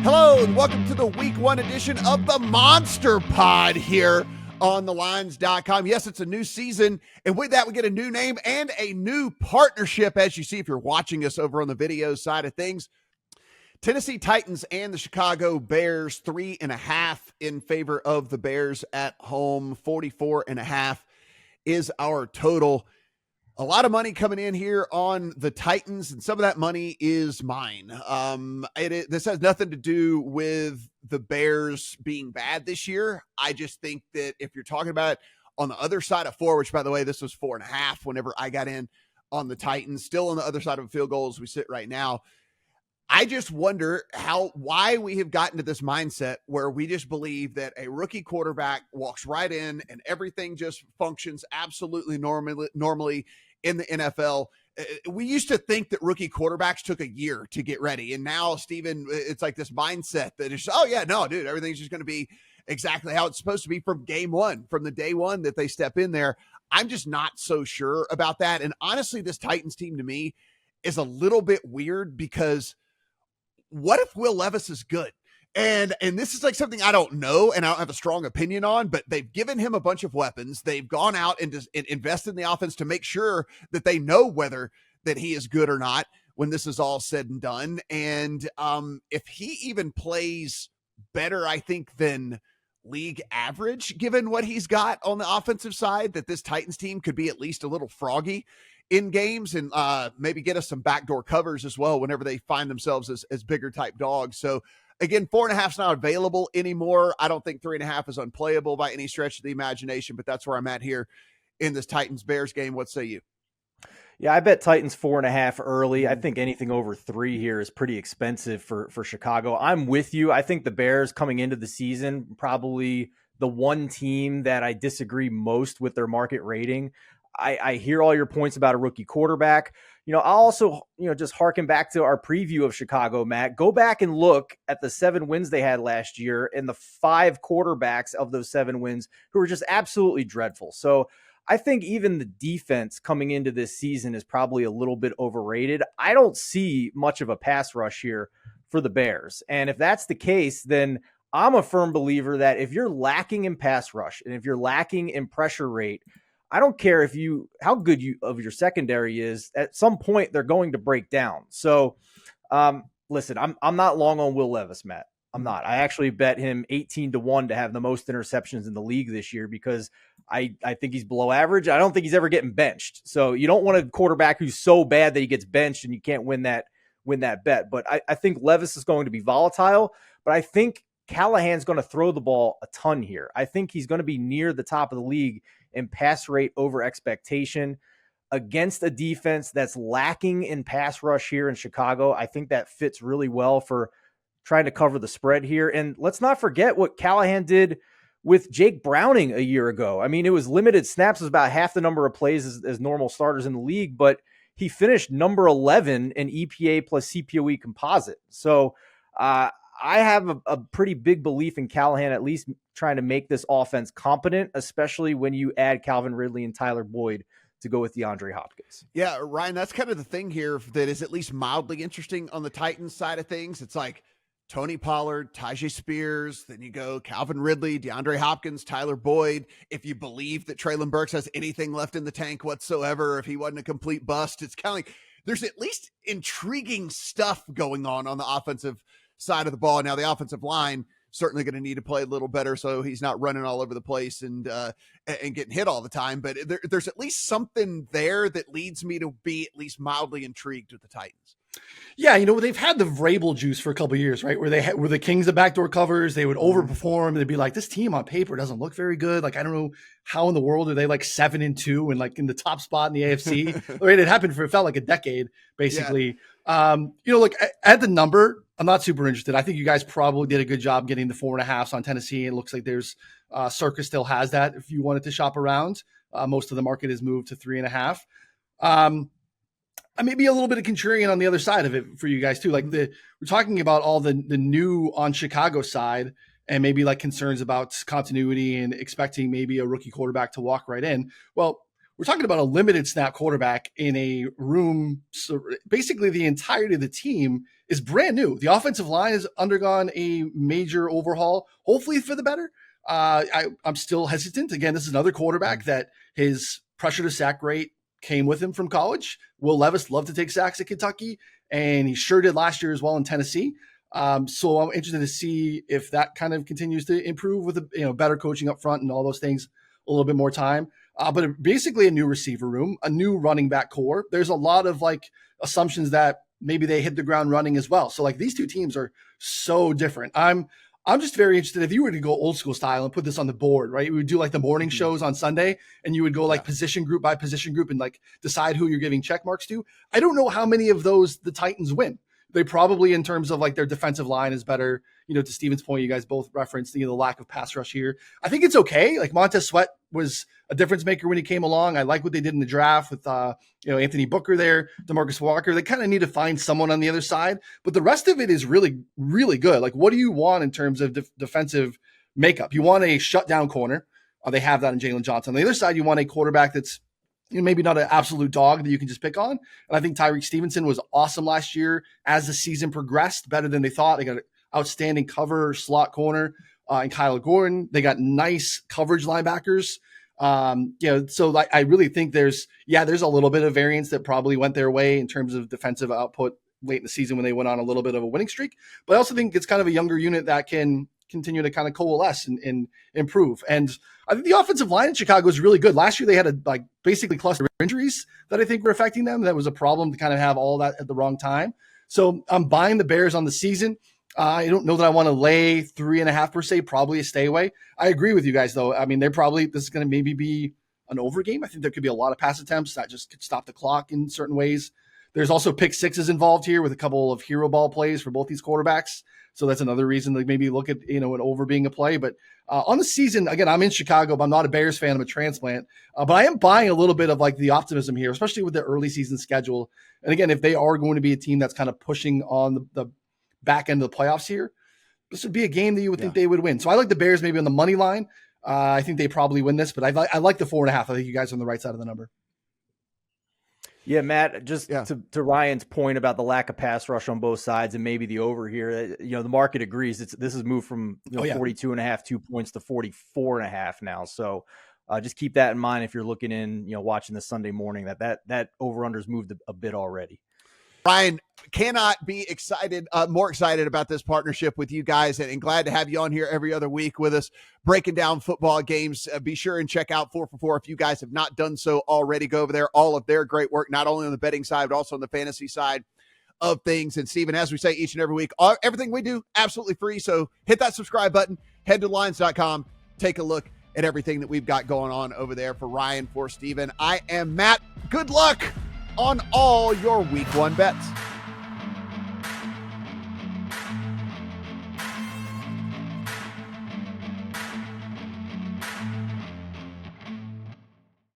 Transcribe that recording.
Hello and welcome to the week 1 edition of the Monster Pod here on thelines.com. Yes, it's a new season, and with that we get a new name and a new partnership, as you see if you're watching us over on the video side of things. Tennessee Titans and the Chicago Bears, 3.5 in favor of the Bears at home. 44.5 is our total. A lot of money coming in here on the Titans, and some of that money is mine. This has nothing to do with the Bears being bad this year. I just think that if you're talking about it on the other side of 4, which, by the way, this was 4.5 whenever I got in on the Titans, still on the other side of a field goal as we sit right now. I just wonder why we have gotten to this mindset where we just believe that a rookie quarterback walks right in and everything just functions absolutely normally in the NFL. We used to think that rookie quarterbacks took a year to get ready. And now, Steven, it's like this mindset that is, oh yeah, no, dude, everything's just going to be exactly how it's supposed to be from game one, from the day one that they step in there. I'm just not so sure about that. And honestly, this Titans team to me is a little bit weird because what if Will Levis is good? And this is like something I don't know and I don't have a strong opinion on, but they've given him a bunch of weapons. They've gone out and invested in the offense to make sure that they know whether that he is good or not when this is all said and done. And if he even plays better, I think, than league average, given what he's got on the offensive side, that this Titans team could be at least a little froggy in games and maybe get us some backdoor covers as well whenever they find themselves as bigger type dogs. So again, 4.5 is not available anymore. I don't think 3.5 is unplayable by any stretch of the imagination, but that's where I'm at here in this Titans-Bears game. What say you? Yeah, I bet Titans 4.5 early. I think anything over 3 here is pretty expensive for Chicago. I'm with you. I think the Bears coming into the season, probably the one team that I disagree most with their market rating. I hear all your points about a rookie quarterback. I'll also, just harken back to our preview of Chicago, Matt. Go back and look at the 7 wins they had last year and the 5 quarterbacks of those 7 wins who were just absolutely dreadful. So I think even the defense coming into this season is probably a little bit overrated. I don't see much of a pass rush here for the Bears. And if that's the case, then I'm a firm believer that if you're lacking in pass rush and if you're lacking in pressure rate, I don't care how good your secondary is. At some point, they're going to break down. So, listen, I'm not long on Will Levis, Matt. I'm not. I actually bet him 18-1 to have the most interceptions in the league this year because I think he's below average. I don't think he's ever getting benched. So you don't want a quarterback who's so bad that he gets benched and you can't win that bet. But I think Levis is going to be volatile. But I think Callahan's going to throw the ball a ton here. I think he's going to be near the top of the league in pass rate over expectation against a defense that's lacking in pass rush here in Chicago. I think that fits really well for trying to cover the spread here. And let's not forget what Callahan did with Jake Browning a year ago. I mean, it was limited snaps, it was about half the number of plays as normal starters in the league, but he finished number 11 in EPA plus CPOE composite. So I have a pretty big belief in Callahan, at least trying to make this offense competent, especially when you add Calvin Ridley and Tyler Boyd to go with DeAndre Hopkins. Yeah, Ryan, that's kind of the thing here that is at least mildly interesting on the Titans side of things. It's like Tony Pollard, Tyjae Spears, then you go Calvin Ridley, DeAndre Hopkins, Tyler Boyd. If you believe that Treylon Burks has anything left in the tank whatsoever, if he wasn't a complete bust, it's kind of like there's at least intriguing stuff going on the offensive side of the ball. Now the offensive line certainly going to need to play a little better so he's not running all over the place and getting hit all the time. But there's at least something there that leads me to be at least mildly intrigued with the Titans. Yeah, they've had the Vrabel juice for a couple of years, right? Where they were the kings of backdoor covers. They would overperform. They'd be like, this team on paper doesn't look very good. Like, I don't know how in the world are they like 7-2 and like in the top spot in the AFC. Right? It felt like a decade, basically. Yeah. Look, at the number, I'm not super interested. I think you guys probably did a good job getting the 4.5s on Tennessee. It looks like there's Circus still has that if you wanted to shop around. Most of the market has moved to 3.5. I may be a little bit of contrarian on the other side of it for you guys too. Like we're talking about all the new on Chicago side and maybe like concerns about continuity and expecting maybe a rookie quarterback to walk right in. Well, we're talking about a limited snap quarterback in a room. So basically the entirety of the team is brand new. The offensive line has undergone a major overhaul, hopefully for the better. I'm still hesitant. Again, this is another quarterback that his pressure to sack rate came with him from college. Will Levis loved to take sacks at Kentucky, and he sure did last year as well in Tennessee. So I'm interested to see if that kind of continues to improve with better coaching up front and all those things, a little bit more time. But basically a new receiver room, a new running back core. There's a lot of like assumptions that maybe they hit the ground running as well. So like these two teams are so different. I'm just very interested if you were to go old school style and put this on the board, right? We would do like the morning shows on Sunday and you would go like position group by position group and like decide who you're giving check marks to. I don't know how many of those the Titans win. They probably, in terms of like their defensive line, is better. To Steven's point, you guys both referenced the lack of pass rush here. I think it's okay. Like Montez Sweat was a difference maker when he came along. I like what they did in the draft with Anthony Booker there, DeMarcus Walker. They kind of need to find someone on the other side, but the rest of it is really, really good. Like, what do you want in terms of defensive makeup? You want a shutdown corner. They have that in Jalen Johnson. On the other side, you want a quarterback that's maybe not an absolute dog that you can just pick on. And I think Tyreek Stevenson was awesome last year as the season progressed, better than they thought. They got an outstanding cover slot corner and Kyler Gordon. They got nice coverage linebackers. So I really think there's a little bit of variance that probably went their way in terms of defensive output late in the season when they went on a little bit of a winning streak. But I also think it's kind of a younger unit that can continue to kind of coalesce and improve. And I think the offensive line in Chicago is really good. Last year, they had a basically cluster of injuries that I think were affecting them. That was a problem to kind of have all that at the wrong time. So I'm buying the Bears on the season. I don't know that I want to lay 3.5 per se, probably a stay away. I agree with you guys, though. I mean, this is going to maybe be an over game. I think there could be a lot of pass attempts that just could stop the clock in certain ways. There's also pick sixes involved here with a couple of hero ball plays for both these quarterbacks. So that's another reason to maybe look at, an over being a play. But on the season, again, I'm in Chicago, but I'm not a Bears fan. I'm a transplant. But I am buying a little bit of like the optimism here, especially with the early season schedule. And again, if they are going to be a team that's kind of pushing on the back end of the playoffs here, this would be a game that you would think they would win. So I like the Bears maybe on the money line. I think they probably win this, but I like the 4.5. I think you guys are on the right side of the number. Yeah, Matt, just to Ryan's point about the lack of pass rush on both sides and maybe the over here, the market agrees. This has moved from 42.5, 2 points to 44.5 now. So just keep that in mind if you're looking in, watching the Sunday morning, that over-under's moved a bit already. Ryan, cannot be more excited about this partnership with you guys, and glad to have you on here every other week with us, breaking down football games. Be sure and check out 4 for 4 if you guys have not done so already. Go over there. All of their great work, not only on the betting side, but also on the fantasy side of things. And Steven, as we say each and every week, everything we do, absolutely free. So hit that subscribe button, head to lines.com, take a look at everything that we've got going on over there. For Ryan, for Steven, I am Matt. Good luck on all your week 1 bets.